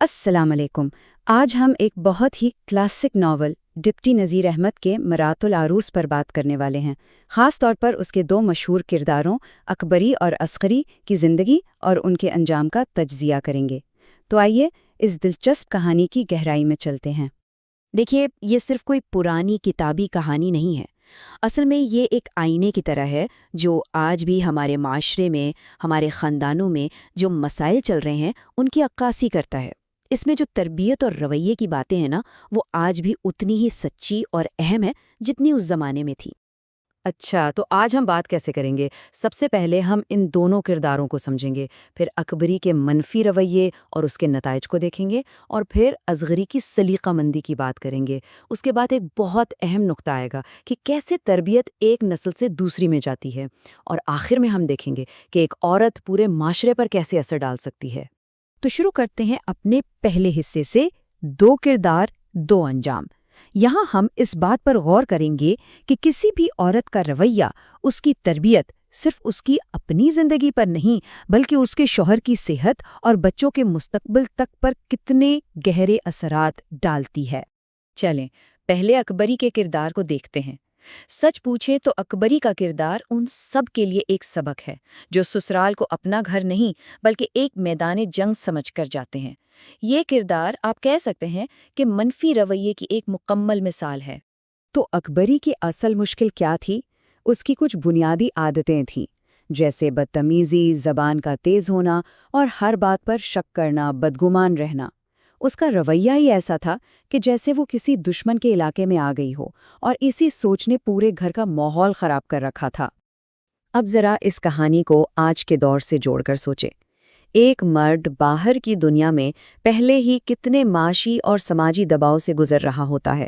السلام علیکم۔ آج ہم ایک بہت ہی classic novel deputy Nazir Ahmad کے مرات العروس پر بات کرنے والے ہیں، خاص طور پر اس کے دو مشہور کرداروں اکبری اور اصغری کی زندگی اور ان کے انجام کا تجزیہ کریں گے۔ تو آئیے اس دلچسپ کہانی کی گہرائی میں چلتے ہیں۔ دیکھیے، یہ صرف کوئی پرانی کتابی کہانی نہیں ہے۔ اصل میں یہ ایک آئینے کی طرح ہے جو آج بھی ہمارے معاشرے میں، ہمارے خاندانوں میں جو مسائل چل رہے ہیں ان کی عکاسی کرتا ہے۔ اس میں جو تربیت اور رویے کی باتیں ہیں نا، وہ آج بھی اتنی ہی سچی اور اہم ہے جتنی اس زمانے میں تھی۔ اچھا، تو آج ہم بات کیسے کریں گے؟ سب سے پہلے ہم ان دونوں کرداروں کو سمجھیں گے، پھر اکبری کے منفی رویے اور اس کے نتائج کو دیکھیں گے، اور پھر اصغری کی سلیقہ مندی کی بات کریں گے۔ اس کے بعد ایک بہت اہم نقطہ آئے گا کہ کیسے تربیت ایک نسل سے دوسری میں جاتی ہے، اور آخر میں ہم دیکھیں گے کہ ایک عورت پورے معاشرے پر کیسے اثر ڈال سکتی ہے۔ تو شروع کرتے ہیں اپنے پہلے حصے سے، دو کردار دو انجام۔ یہاں ہم اس بات پر غور کریں گے کہ کسی بھی عورت کا رویہ، اس کی تربیت صرف اس کی اپنی زندگی پر نہیں بلکہ اس کے شوہر کی صحت اور بچوں کے مستقبل تک پر کتنے گہرے اثرات ڈالتی ہے۔ چلیں پہلے اکبری کے کردار کو دیکھتے ہیں۔ سچ پوچھے تو اکبری کا کردار ان سب کے لیے ایک سبق ہے جو سسرال کو اپنا گھر نہیں بلکہ ایک میدان جنگ سمجھ کر جاتے ہیں۔ یہ کردار آپ کہہ سکتے ہیں کہ منفی رویے کی ایک مکمل مثال ہے۔ تو اکبری کی اصل مشکل کیا تھی؟ اس کی کچھ بنیادی عادتیں تھیں، جیسے بدتمیزی، زبان کا تیز ہونا اور ہر بات پر شک کرنا، بدگمان رہنا۔ اس کا رویہ ہی ایسا تھا کہ جیسے وہ کسی دشمن کے علاقے میں آ گئی ہو، اور اسی سوچ نے پورے گھر کا ماحول خراب کر رکھا تھا۔ اب ذرا اس کہانی کو آج کے دور سے جوڑ کر سوچیں۔ ایک مرد باہر کی دنیا میں پہلے ہی کتنے معاشی اور سماجی دباؤ سے گزر رہا ہوتا ہے۔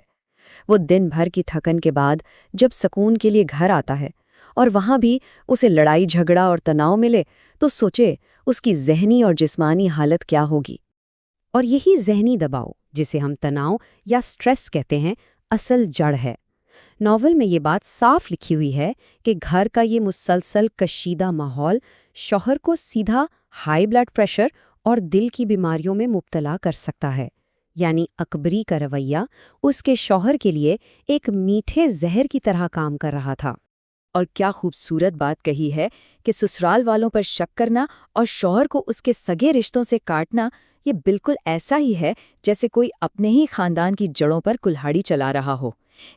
وہ دن بھر کی تھکن کے بعد جب سکون کے لیے گھر آتا ہے اور وہاں بھی اسے لڑائی جھگڑا اور تناؤ ملے، تو سوچے اس کی ذہنی اور جسمانی حالت کیا ہوگی۔ اور یہی ذہنی دباؤ، جسے ہم تناؤ یا سٹریس کہتے ہیں، اصل جڑ ہے۔ ناول میں یہ بات صاف لکھی ہوئی ہے کہ گھر کا یہ مسلسل کشیدہ ماحول شوہر کو سیدھا ہائی بلڈ پریشر اور دل کی بیماریوں میں مبتلا کر سکتا ہے۔ یعنی اکبری کا رویہ اس کے شوہر کے لیے ایک میٹھے زہر کی طرح کام کر رہا تھا۔ اور کیا خوبصورت بات کہی ہے کہ سسرال والوں پر شک کرنا اور شوہر کو اس کے سگے رشتوں سے کاٹنا، یہ بالکل ایسا ہی ہے جیسے کوئی اپنے ہی خاندان کی جڑوں پر کلہاڑی چلا رہا ہو۔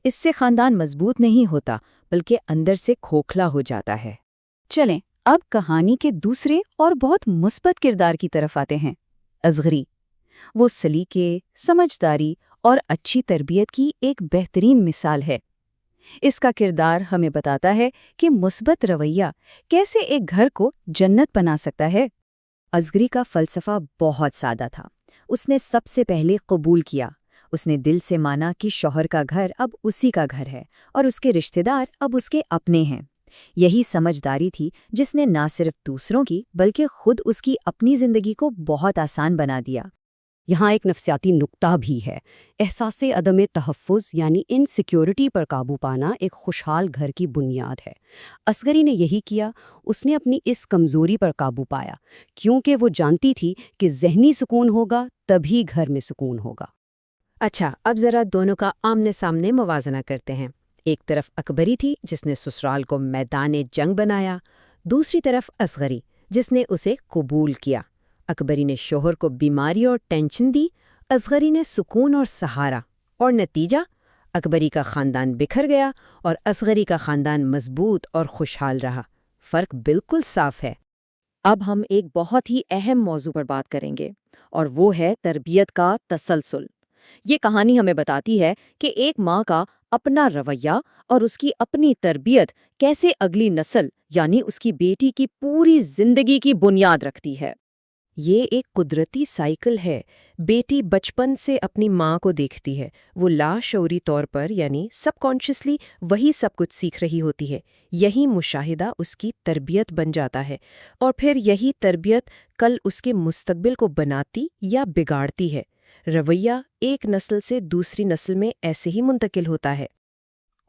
اس سے خاندان مضبوط نہیں ہوتا بلکہ اندر سے کھوکھلا ہو جاتا ہے۔ چلیں اب کہانی کے دوسرے اور بہت مثبت کردار کی طرف آتے ہیں، اصغری۔ وہ سلیقے، سمجھداری اور اچھی تربیت کی ایک بہترین مثال ہے۔ اس کا کردار ہمیں بتاتا ہے کہ مثبت رویہ کیسے ایک گھر کو جنت بنا سکتا ہے۔ اصغری کا فلسفہ بہت سادہ تھا۔ اس نے سب سے پہلے قبول کیا۔ اس نے دل سے مانا کہ شوہر کا گھر اب اسی کا گھر ہے اور اس کے رشتہ دار اب اس کے اپنے ہیں۔ یہی سمجھداری تھی جس نے نہ صرف دوسروں کی بلکہ خود اس کی اپنی زندگی کو بہت آسان بنا دیا۔ یہاں ایک نفسیاتی نکتہ بھی ہے۔ احساس عدم تحفظ یعنی انسیکیورٹی پر قابو پانا ایک خوشحال گھر کی بنیاد ہے۔ اصغری نے یہی کیا۔ اس نے اپنی اس کمزوری پر قابو پایا کیونکہ وہ جانتی تھی کہ ذہنی سکون ہوگا تبھی گھر میں سکون ہوگا۔ اچھا، اب ذرا دونوں کا آمنے سامنے موازنہ کرتے ہیں۔ ایک طرف اکبری تھی جس نے سسرال کو میدان جنگ بنایا، دوسری طرف اصغری جس نے اسے قبول کیا۔ اکبری نے شوہر کو بیماری اور ٹینشن دی، اصغری نے سکون اور سہارا، اور نتیجہ اکبری کا خاندان بکھر گیا اور اصغری کا خاندان مضبوط اور خوشحال رہا۔ فرق بالکل صاف ہے۔ اب ہم ایک بہت ہی اہم موضوع پر بات کریں گے، اور وہ ہے تربیت کا تسلسل۔ یہ کہانی ہمیں بتاتی ہے کہ ایک ماں کا اپنا رویہ اور اس کی اپنی تربیت کیسے اگلی نسل یعنی اس کی بیٹی کی پوری زندگی کی بنیاد رکھتی ہے۔ یہ ایک قدرتی سائیکل ہے۔ بیٹی بچپن سے اپنی ماں کو دیکھتی ہے، وہ لاشعوری طور پر یعنی سب کانشیسلی وہی سب کچھ سیکھ رہی ہوتی ہے۔ یہی مشاہدہ اس کی تربیت بن جاتا ہے، اور پھر یہی تربیت کل اس کے مستقبل کو بناتی یا بگاڑتی ہے۔ رویہ ایک نسل سے دوسری نسل میں ایسے ہی منتقل ہوتا ہے۔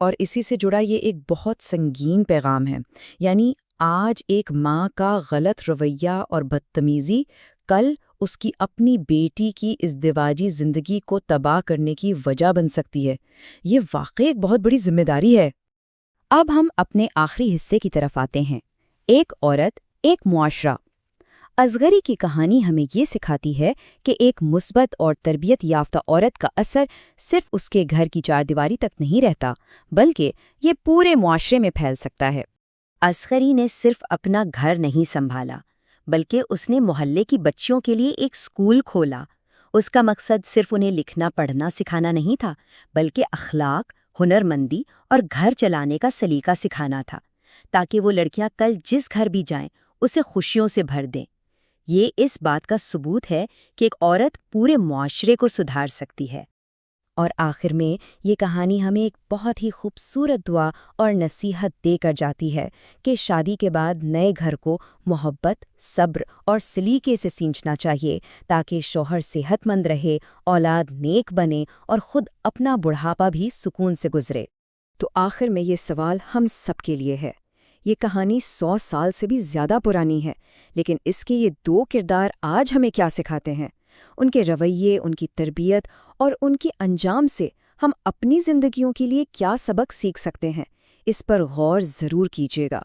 اور اسی سے جڑا یہ ایک بہت سنگین پیغام ہے، یعنی آج ایک ماں کا غلط رویہ اور بدتمیزی کل اس کی اپنی بیٹی کی ازدواجی زندگی کو تباہ کرنے کی وجہ بن سکتی ہے۔ یہ واقعی ایک بہت بڑی ذمہ داری ہے۔ اب ہم اپنے آخری حصے کی طرف آتے ہیں، ایک عورت، ایک معاشرہ۔ اصغری کی کہانی ہمیں یہ سکھاتی ہے کہ ایک مثبت اور تربیت یافتہ عورت کا اثر صرف اس کے گھر کی چاردیواری تک نہیں رہتا، بلکہ یہ پورے معاشرے میں پھیل سکتا ہے۔ اصغری نے صرف اپنا گھر نہیں سنبھالا، بلکہ اس نے محلے کی بچیوں کے لیے ایک اسکول کھولا۔ اس کا مقصد صرف انہیں لکھنا پڑھنا سکھانا نہیں تھا، بلکہ اخلاق، ہنرمندی اور گھر چلانے کا سلیقہ سکھانا تھا، تاکہ وہ لڑکیاں کل جس گھر بھی جائیں اسے خوشیوں سے بھر دیں۔ یہ اس بات کا ثبوت ہے کہ ایک عورت پورے معاشرے کو سدھار سکتی ہے۔ اور آخر میں یہ کہانی ہمیں ایک بہت ہی خوبصورت دعا اور نصیحت دے کر جاتی ہے کہ شادی کے بعد نئے گھر کو محبت، صبر اور سلیقے سے سینچنا چاہیے، تاکہ شوہر صحت مند رہے، اولاد نیک بنے اور خود اپنا بڑھاپا بھی سکون سے گزرے۔ تو آخر میں یہ سوال ہم سب کے لیے ہے۔ یہ کہانی 100 سال سے بھی زیادہ پرانی ہے، لیکن اس کے یہ 2 کردار آج ہمیں کیا سکھاتے ہیں؟ ان کے رویے، ان کی تربیت اور ان کی انجام سے ہم اپنی زندگیوں کے لیے کیا سبق سیکھ سکتے ہیں؟ اس پر غور ضرور کیجیے گا۔